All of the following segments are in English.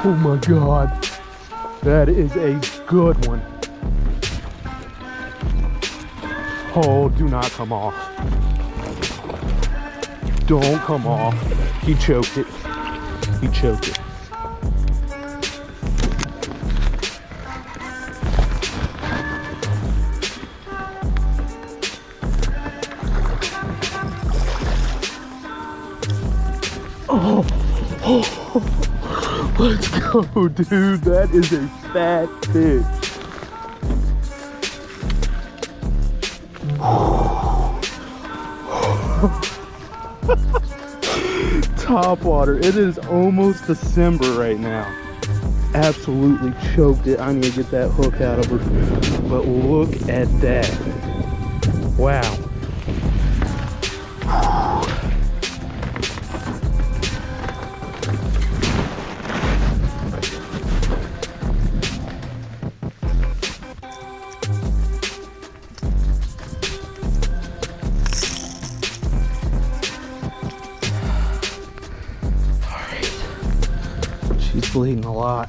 Oh my God. That is a good one. Oh, do not come off. Don't come off. He choked it. He choked it. Oh, oh, let's go, dude. That is a fat fish. Topwater. It is almost December right now. Absolutely choked it. I need to get that hook out of her. But look at that. Wow. She's bleeding a lot.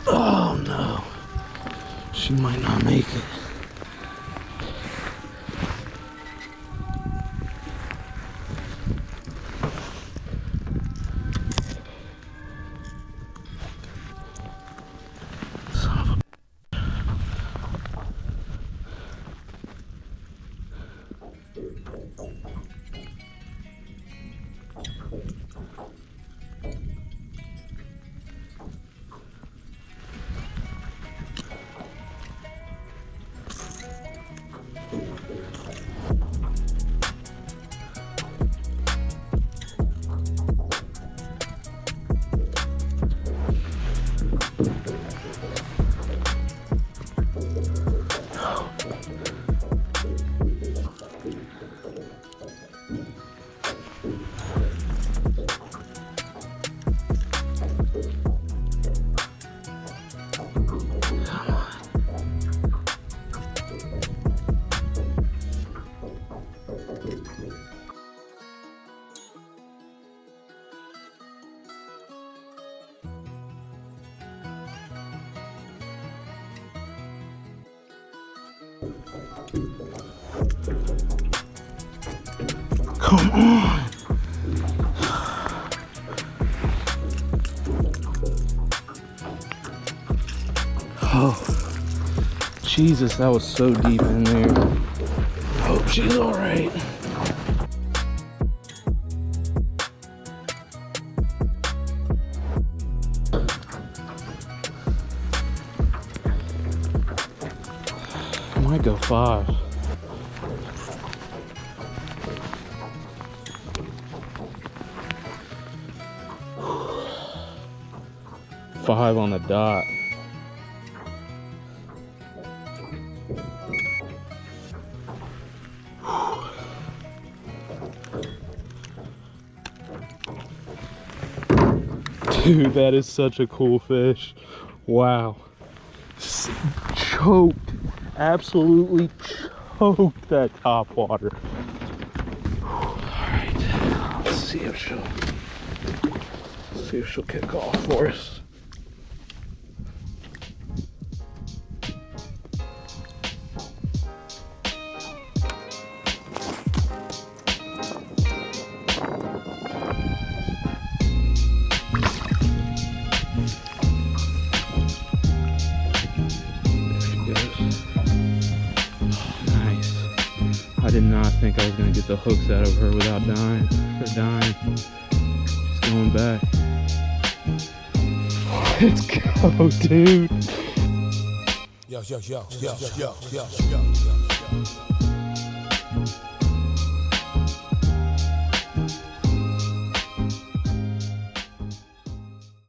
Oh no. She might not make it. Come on. Oh, Jesus, that was so deep in there. Hope she's all right. I might go 5. Five on the dot. Dude, that is such a cool fish. Wow. Choked. Absolutely choked that topwater. Alright. Let's see if she'll kick off for us. I did not think I was going to get the hooks out of her without dying. Or dying. It's going back. Let's go, dude. Yo.